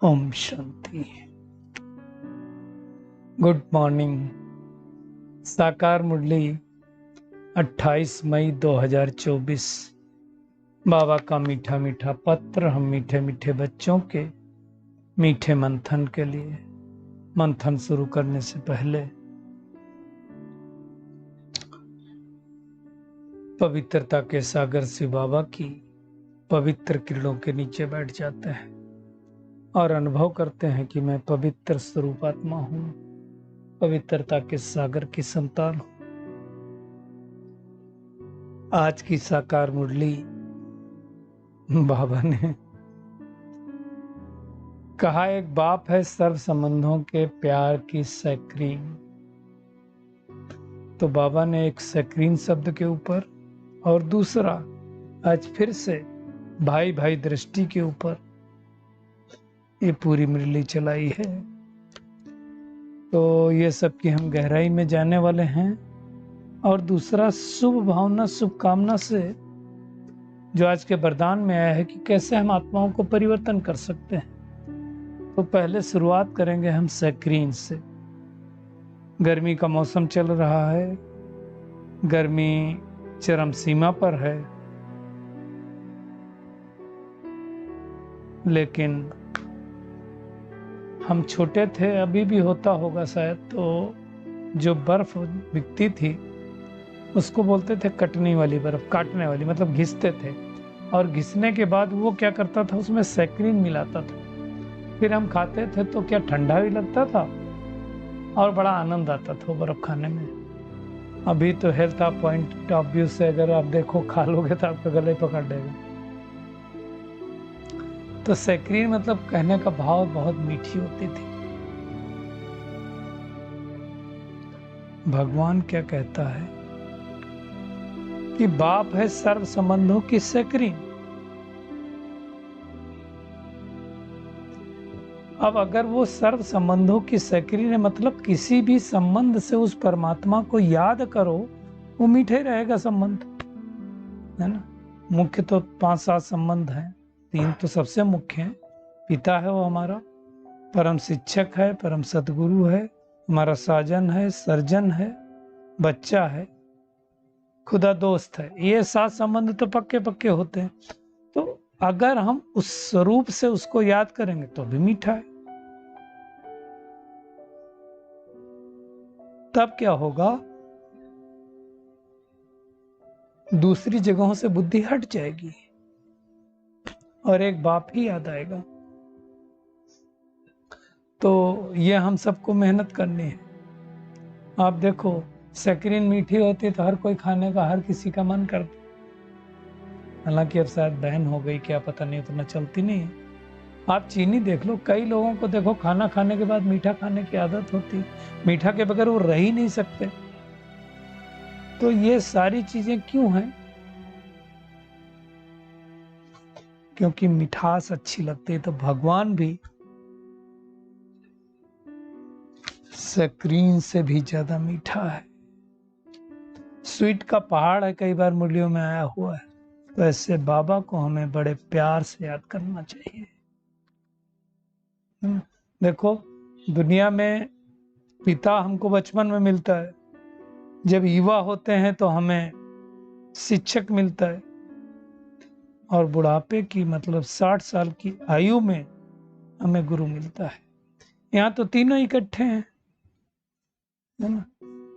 Om Shanti. Good morning. साकार मुरली 28 मई 2024। बाबा का मीठा मीठा पत्र हम मीठे मीठे बच्चों के मीठे मंथन के लिए। मंथन शुरू करने से पहले पवित्रता के सागर शिव बाबा की पवित्र किरणों के नीचे बैठ जाते हैं और अनुभव करते हैं कि मैं पवित्र स्वरूप आत्मा हूं, पवित्रता के सागर की संतान हूं। आज की साकार मुरली बाबा ने कहा, एक बाप है सर्व संबंधों के प्यार की स्क्रीन। तो बाबा ने एक स्क्रीन शब्द के ऊपर और दूसरा आज फिर से भाई भाई दृष्टि के ऊपर ये पूरी मुरली चलाई है। तो ये सब की हम गहराई में जाने वाले हैं और दूसरा शुभ भावना शुभकामना से जो आज के वरदान में आया है कि कैसे हम आत्माओं को परिवर्तन कर सकते हैं। तो पहले शुरुआत करेंगे हम स्क्रीन से। गर्मी का मौसम चल रहा है, गर्मी चरम सीमा पर है, लेकिन हम छोटे थे, अभी भी होता होगा शायद, तो जो बर्फ बिकती थी उसको बोलते थे कटने वाली बर्फ, काटने वाली मतलब घिसते थे, और घिसने के बाद वो क्या करता था, उसमें सैक्रीन मिलाता था। फिर हम खाते थे तो क्या ठंडा भी लगता था और बड़ा आनंद आता था बर्फ खाने में। अभी तो हेल्थ पॉइंट ऑफ व्यू से अगर आप देखो, खा लोगे तो आपका गले पकड़ लेगा। तो सैक्रीन मतलब कहने का भाव बहुत मीठी होती थी। भगवान क्या कहता है कि बाप है सर्व संबंधों की सैक्रीन। अब अगर वो सर्व संबंधों की सैक्रीन है, मतलब किसी भी संबंध से उस परमात्मा को याद करो, वो मीठे रहेगा संबंध, है ना। मुख्य तो 5-7 संबंध हैं, 3 तो सबसे मुख्य हैं। पिता है वो हमारा, परम शिक्षक है, परम सदगुरु है, हमारा साजन है, सर्जन है, बच्चा है, खुदा दोस्त है। ये 7 संबंध तो पक्के पक्के होते हैं। तो अगर हम उस स्वरूप से उसको याद करेंगे तो भी मीठा है। तब क्या होगा, दूसरी जगहों से बुद्धि हट जाएगी और एक बाप ही याद आएगा। तो ये हम सबको मेहनत करनी है। आप देखो, सैक्रीन मीठी होती है तो हर कोई खाने का, हर किसी का मन करता। हालांकि अब शायद बैन हो गई, क्या पता नहीं, उतना चलती नहीं है। आप चीनी देख लो, कई लोगों को देखो खाना खाने के बाद मीठा खाने की आदत होती, मीठा के बगैर वो रह ही नहीं सकते। तो ये सारी चीजें क्यों हैं? क्योंकि मिठास अच्छी लगती है। तो भगवान भी सैक्रीन से भी ज्यादा मीठा है। स्वीट का पहाड़ है, कई बार मुरलियों में आया हुआ है। तो ऐसे बाबा को हमें बड़े प्यार से याद करना चाहिए। देखो, दुनिया में पिता हमको बचपन में मिलता है, जब युवा होते हैं तो हमें शिक्षक मिलता है, और बुढ़ापे की मतलब 60 साल की आयु में हमें गुरु मिलता है। यहाँ तो तीनों इकट्ठे हैं, है ना।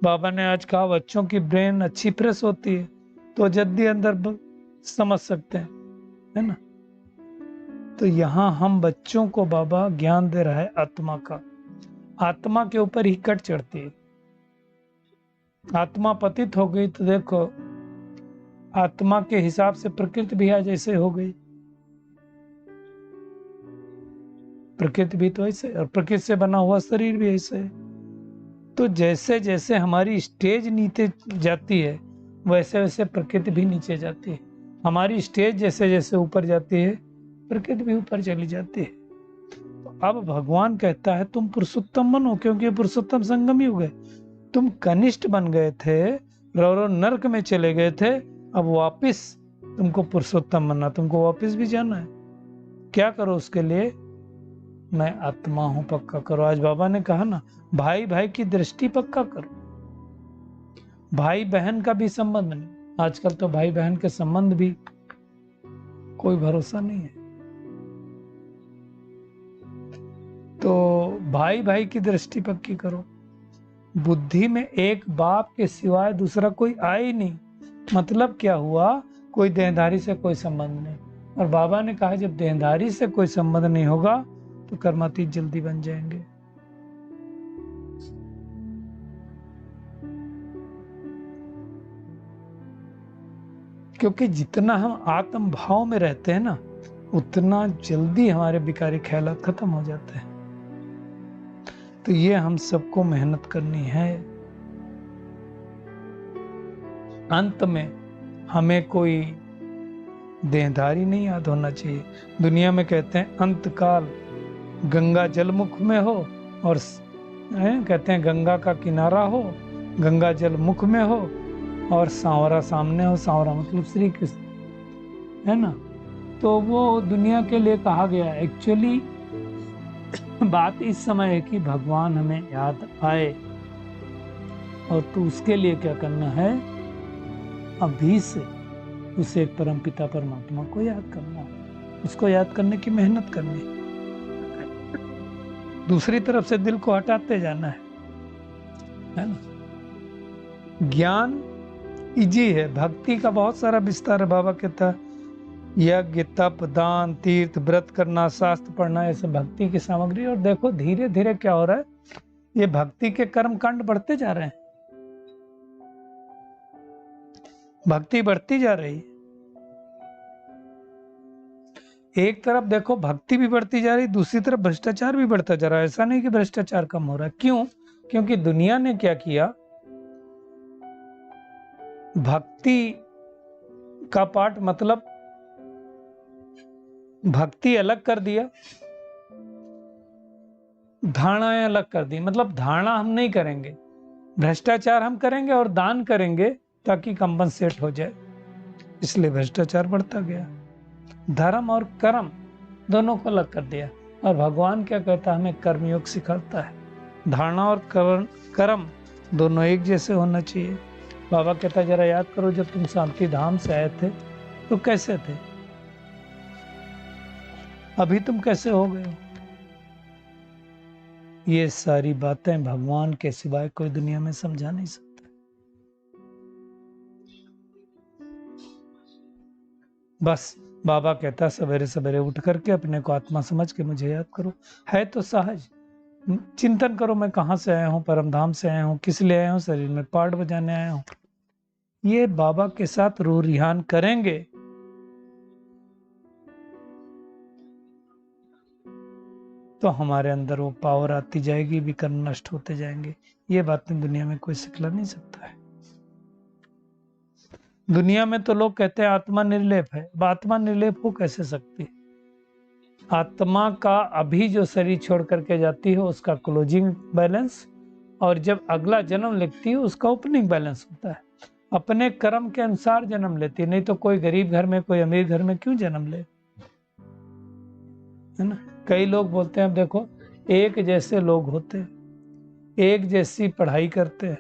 बाबा ने आज कहा बच्चों की ब्रेन अच्छी प्रेस होती है तो जल्दी अंदर समझ सकते हैं, है ना। तो यहाँ हम बच्चों को बाबा ज्ञान दे रहा है आत्मा का। आत्मा के ऊपर ही कट चढ़ती है। आत्मा पतित हो गई तो देखो, आत्मा के हिसाब से प्रकृति भी आज ऐसे हो गई। प्रकृति भी तो ऐसे, और प्रकृति से बना हुआ शरीर भी ऐसे है। तो जैसे जैसे हमारी स्टेज नीचे जाती है, वैसे वैसे प्रकृति भी नीचे जाती है। हमारी स्टेज जैसे जैसे ऊपर जाती है, प्रकृति भी ऊपर चली जाती है। तो अब भगवान कहता है तुम पुरुषोत्तम बनो, क्योंकि पुरुषोत्तम संगम युग है। तुम कनिष्ठ बन गए थे, रो नर्क में चले गए थे, अब वापिस तुमको पुरुषोत्तम बनना, तुमको वापिस भी जाना है। क्या करो उसके लिए? मैं आत्मा हूं पक्का करो। आज बाबा ने कहा ना, भाई भाई की दृष्टि पक्का करो। भाई बहन का भी संबंध नहीं, आजकल तो भाई बहन के संबंध भी कोई भरोसा नहीं है। तो भाई भाई की दृष्टि पक्की करो। बुद्धि में एक बाप के सिवाय दूसरा कोई आए ही नहीं। मतलब क्या हुआ, कोई देहधारी से कोई संबंध नहीं। और बाबा ने कहा जब देहधारी से कोई संबंध नहीं होगा तो कर्मातीत जल्दी बन जाएंगे। क्योंकि जितना हम आत्म भाव में रहते हैं ना, उतना जल्दी हमारे विकारी ख्यालात खत्म हो जाते हैं। तो ये हम सबको मेहनत करनी है। अंत में हमें कोई देहधारी नहीं याद होना चाहिए। दुनिया में कहते हैं अंत काल गंगा जल मुख में हो, और कहते हैं गंगा का किनारा हो, गंगा जल मुख में हो, और सांवरा सामने हो। सांवरा मतलब श्री कृष्ण, है ना। तो वो दुनिया के लिए कहा गया। एक्चुअली बात इस समय है कि भगवान हमें याद आए, और तो उसके लिए क्या करना है, अभी से उसे एक परम पिता परमात्मा को याद करना है, उसको याद करने की मेहनत करनी। दूसरी तरफ से दिल को हटाते जाना है ना। ज्ञान इजी है, भक्ति का बहुत सारा विस्तार है। बाबा कहता है यज्ञ तप दान तीर्थ व्रत करना, शास्त्र पढ़ना, ये सब भक्ति की सामग्री। और देखो धीरे धीरे क्या हो रहा है, ये भक्ति के कर्म कांड बढ़ते जा रहे हैं, भक्ति बढ़ती जा रही है। एक तरफ देखो भक्ति भी बढ़ती जा रही, दूसरी तरफ भ्रष्टाचार भी बढ़ता जा रहा है। ऐसा नहीं कि भ्रष्टाचार कम हो रहा है। क्यों? क्योंकि दुनिया ने क्या किया, भक्ति का पाठ मतलब भक्ति अलग कर दिया, धारणाएं अलग कर दी। मतलब धारणा हम नहीं करेंगे, भ्रष्टाचार हम करेंगे और दान करेंगे ताकि कंपनसेट हो जाए, इसलिए भ्रष्टाचार बढ़ता गया। धर्म और कर्म दोनों को अलग कर दिया। और भगवान क्या कहता है, हमें कर्मयोग सिखाता है। धारणा और कर्म दोनों एक जैसे होना चाहिए। बाबा कहता जरा याद करो, जब तुम शांति धाम से आए थे तो कैसे थे, अभी तुम कैसे हो गए हो। ये सारी बातें भगवान के सिवाय कोई दुनिया में समझा नहीं सकता। बस बाबा कहता सवेरे सवेरे उठ करके अपने को आत्मा समझ के मुझे याद करो। है तो सहज, चिंतन करो मैं कहाँ से आया हूँ, परम धाम से आया हूँ, किस लिए आया हूँ, शरीर में पाठ बजाने आया हूँ। ये बाबा के साथ रू रिहान करेंगे तो हमारे अंदर वो पावर आती जाएगी, विकर्म नष्ट होते जाएंगे। ये बातें दुनिया में कोई सिखला नहीं सकता है। दुनिया में तो लोग कहते हैं आत्मा निर्लेप है। अब आत्मा निर्लेप हो कैसे सकती है? आत्मा का अभी जो शरीर छोड़ करके जाती है उसका क्लोजिंग बैलेंस, और जब अगला जन्म लेती है उसका ओपनिंग बैलेंस होता है। अपने कर्म के अनुसार जन्म लेती है, नहीं तो कोई गरीब घर में कोई अमीर घर में क्यों जन्म ले, है ना। कई लोग बोलते हैं, देखो एक जैसे लोग होते हैं, एक जैसी पढ़ाई करते हैं,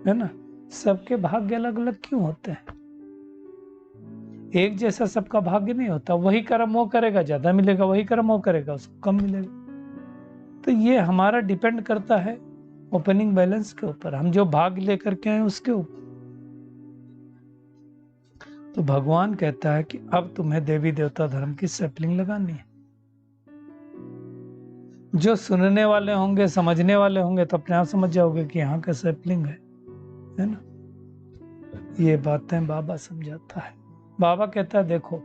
है ना, सबके भाग्य अलग अलग क्यों होते हैं? एक जैसा सबका भाग्य नहीं होता। वही कर्म वो करेगा ज्यादा मिलेगा, वही कर्म वो करेगा उसको कम मिलेगा। तो ये हमारा डिपेंड करता है ओपनिंग बैलेंस के ऊपर, हम जो भाग लेकर के आए उसके ऊपर। तो भगवान कहता है कि अब तुम्हें देवी देवता धर्म की सैपलिंग लगानी है। जो सुनने वाले होंगे, समझने वाले होंगे तो अपने आप समझ जाओगे कि यहाँ का सैपलिंग है ना। ये बातें बाबा समझाता है। बाबा कहता है देखो,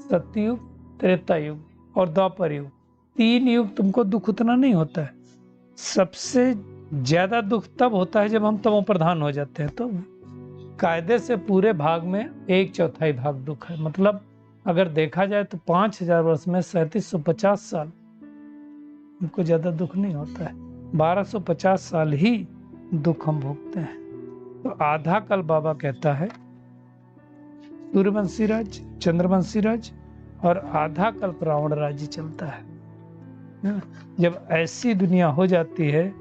सतयुग, त्रेता युग और द्वापर युग, 3 युग तुमको दुख उतना नहीं होता है। सबसे ज्यादा दुख तब होता है जब हम तमो प्रधान हो जाते हैं। तो कायदे से पूरे भाग में 1/4 भाग दुख है। मतलब अगर देखा जाए तो 5000 वर्ष में 3750 साल हमको ज्यादा दुख नहीं होता है। 1250 साल ही दुख हम भोगते हैं। तो आधा कल बाबा कहता है सूर्यवंशी राज, चंद्रवंशी राज, और आधा कल्प रावण राज्य चलता है। है ना? जब ऐसी दुनिया हो जाती है,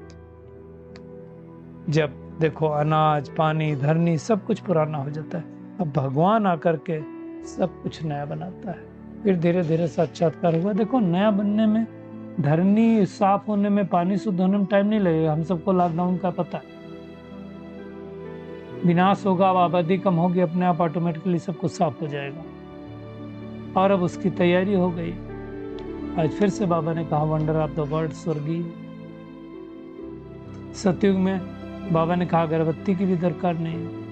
जब देखो अनाज पानी धरनी सब कुछ पुराना हो जाता है, अब भगवान आकर के सब कुछ नया बनाता है। फिर धीरे धीरे साक्षात्कार हुआ। देखो नया बनने में, धरनी साफ होने में, पानी शुद्ध होने में टाइम नहीं लगेगा। हम सबको लॉकडाउन का पता है। विनाश होगा, अब आबादी कम होगी, अपने आप ऑटोमेटिकली सब कुछ साफ हो जाएगा। और अब उसकी तैयारी हो गई। आज फिर से बाबा ने कहा वंडर ऑफ द वर्ल्ड स्वर्गीय। सतयुग में बाबा ने कहा अगरबत्ती की भी दरकार नहीं है।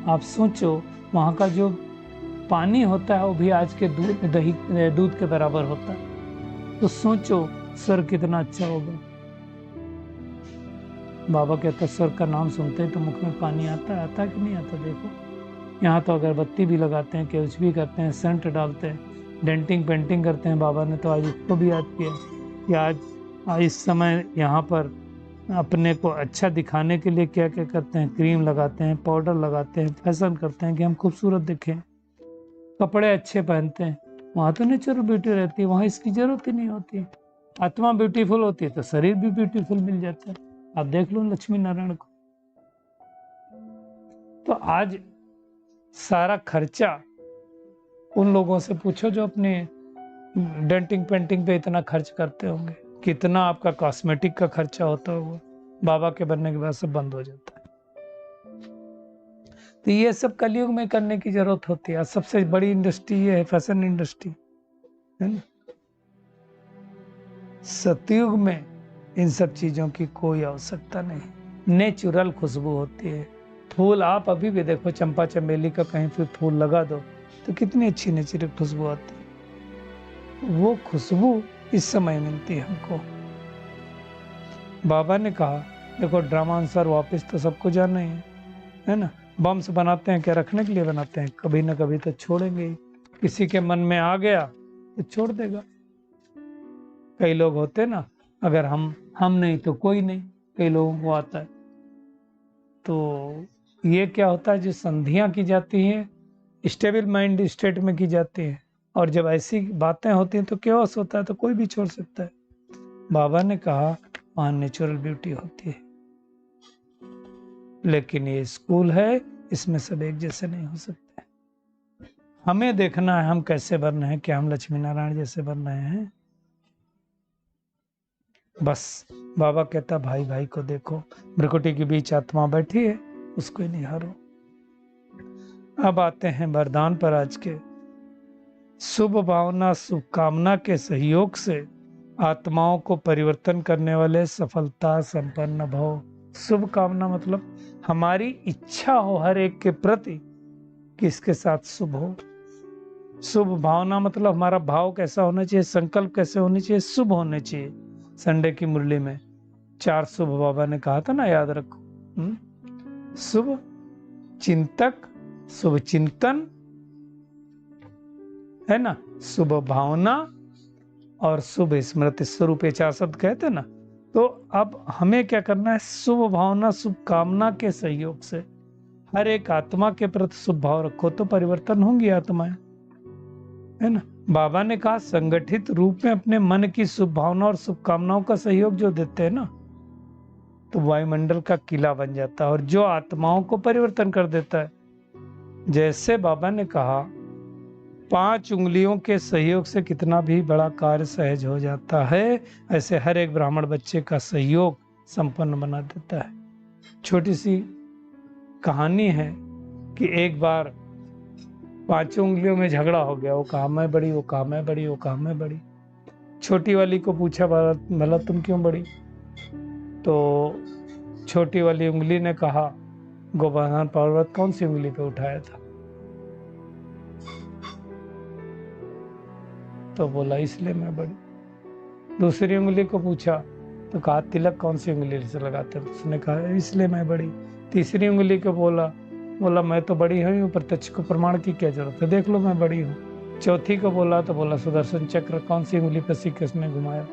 आप सोचो वहाँ का जो पानी होता है वो भी आज के दूध के बराबर होता है। तो सोचो स्वर्ग कितना अच्छा होगा। बाबा कहता स्वर्ग का नाम सुनते ही तो मुख में पानी आता है कि नहीं आता। देखो यहाँ तो अगरबत्ती भी लगाते हैं, कुछ भी करते हैं, सेंट डालते हैं, डेंटिंग पेंटिंग करते हैं। बाबा ने तो आज उसको भी याद किया कि आज इस समय यहाँ पर अपने को अच्छा दिखाने के लिए क्या क्या करते हैं, क्रीम लगाते हैं, पाउडर लगाते हैं, फैशन करते हैं कि हम खूबसूरत दिखें, कपड़े अच्छे पहनते हैं। वहाँ तो नेचुरल ब्यूटी रहती है, वहाँ इसकी जरूरत ही नहीं होती। आत्मा ब्यूटीफुल होती है तो शरीर भी ब्यूटीफुल मिल जाता है। आप देख लो लक्ष्मी नारायण को। तो आज सारा खर्चा उन लोगों से पूछो जो अपने डेंटिंग पेंटिंग पे इतना खर्च करते होंगे, कितना आपका कॉस्मेटिक का खर्चा होता होगा। बाबा के बनने के बाद सब बंद हो जाता है। तो ये सब कलयुग में करने की जरूरत होती है। सबसे बड़ी इंडस्ट्री ये है, फैशन इंडस्ट्री, है ना। सतयुग में इन सब चीजों की कोई आवश्यकता नहीं। नेचुरल खुशबू होती है। फूल आप अभी भी देखो, चंपा चमेली का कहीं पे फूल लगा दो तो कितनी अच्छी नेचुरल खुशबू आती है। वो खुशबू इस समय मिलती है हमको। बाबा ने कहा देखो ड्रामा अनुसार वापस तो सबको जाना ही है ना। बम्स बनाते हैं क्या रखने के लिए बनाते हैं? कभी ना कभी तो छोड़ेंगे ही। किसी के मन में आ गया तो छोड़ देगा। कई लोग होते ना, अगर हम नहीं तो कोई नहीं, कई लोगों को आता है। तो ये क्या होता है, जो संधियां की जाती हैं स्टेबल माइंड स्टेट में की जाती है, और जब ऐसी बातें होती हैं तो क्योस होता है, तो कोई भी छोड़ सकता है। बाबा ने कहा वहां नेचुरल ब्यूटी होती है। लेकिन ये स्कूल है, इसमें सब एक जैसे नहीं हो सकते। हमें देखना है हम कैसे बन रहे हैं, क्या हम लक्ष्मी नारायण जैसे बन रहे हैं। बस बाबा कहता भाई भाई को देखो, भ्रकुटी के बीच आत्मा बैठी है, उसको ही निहारो। अब आते हैं वरदान पर आज के। शुभ भावना शुभ कामना के सहयोग से आत्माओं को परिवर्तन करने वाले सफलता संपन्न भव। शुभ कामना मतलब हमारी इच्छा हो हर एक के प्रति कि इसके साथ शुभ हो। शुभ भावना मतलब हमारा भाव कैसा होना चाहिए, संकल्प कैसे होने चाहिए, शुभ होने चाहिए। संडे की मुरली में 4 शुभ बाबा ने कहा था ना, याद रखो। शुभ चिंतक, शुभ चिंतन, है ना, शुभ भावना और शुभ स्मृति स्वरूप, 4 शब्द कहते ना। तो अब हमें क्या करना है, शुभ भावना शुभ कामना के सहयोग से हर एक आत्मा के प्रति शुभ भाव रखो तो परिवर्तन होंगी आत्माएं, है ना। बाबा ने कहा संगठित रूप में अपने मन की शुभ भावना और शुभकामनाओं का सहयोग जो देते हैं ना, तो वायुमंडल का किला बन जाता है और जो आत्माओं को परिवर्तन कर देता है। जैसे बाबा ने कहा 5 उंगलियों के सहयोग से कितना भी बड़ा कार्य सहज हो जाता है, ऐसे हर एक ब्राह्मण बच्चे का सहयोग संपन्न बना देता है। छोटी सी कहानी है कि एक बार 5 उंगलियों में झगड़ा हो गया। वो कहा मैं बड़ी, वो कहा मैं बड़ी, वो कहा मैं बड़ी। छोटी वाली को पूछा भला तुम क्यों बड़ी? तो छोटी वाली उंगली ने कहा गोवर्धन पर्वत कौन सी उंगली पे उठाया था? तो बोला इसलिए मैं बड़ी। दूसरी उंगली को पूछा तो कहा तिलक कौन सी उंगली से लगाते हैं? उसने कहा इसलिए मैं बड़ी। तीसरी उंगली को बोला मैं तो बड़ी हूँ, प्रत्यक्ष को प्रमाण की क्या जरूरत है, देख लो मैं बड़ी हूँ। चौथी को बोला तो बोला सुदर्शन चक्र कौन सी उंगली पर श्री कृष्ण ने घुमाया,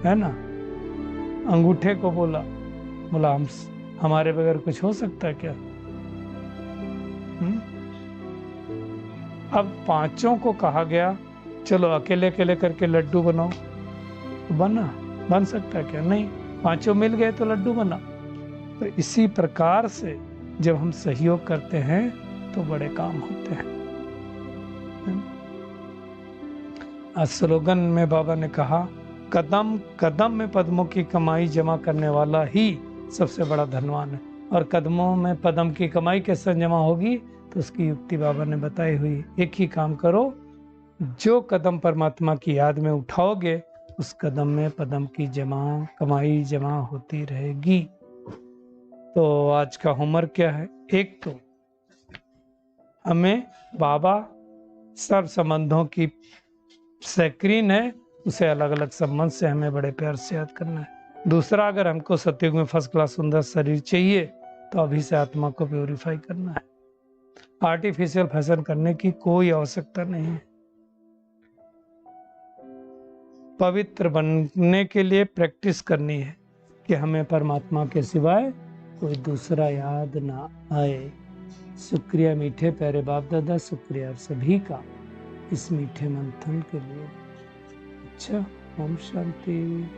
है ना। अंगूठे को बोला हम हमारे बगैर कुछ हो सकता है क्या? अब 5 को कहा गया चलो अकेले अकेले करके लड्डू बनाओ, तो बन सकता है क्या? नहीं, पांचों मिल गए तो लड्डू बना। तो इसी प्रकार से जब हम सहयोग करते हैं तो बड़े काम होते हैं। आज स्लोगन में बाबा ने कहा, कदम कदम में पद्मों की कमाई जमा करने वाला ही सबसे बड़ा धनवान है। और कदमों में पद्म की कमाई कैसे जमा होगी, तो उसकी युक्ति बाबा ने बताई हुई। एक ही काम करो, जो कदम परमात्मा की याद में उठाओगे उस कदम में पद्म की कमाई जमा होती रहेगी। तो आज का होमवर्क क्या है? एक तो हमें बाबा सर्व संबंधों की स्क्रीन है, उसे अलग अलग संबंध से हमें बड़े प्यार से याद करना है। दूसरा, अगर हमको सतयुग में फर्स्ट क्लास सुंदर शरीर चाहिए तो अभी से आत्मा को प्योरीफाई करना है। आर्टिफिशियल फैशन करने की कोई आवश्यकता नहीं है। पवित्र बनने के लिए प्रैक्टिस करनी है कि हमें परमात्मा के सिवाय कोई दूसरा याद ना आए। शुक्रिया मीठे प्यारे बाप दादा, शुक्रिया आप सभी का इस मीठे मंथन के लिए। अच्छा, ओम शांति।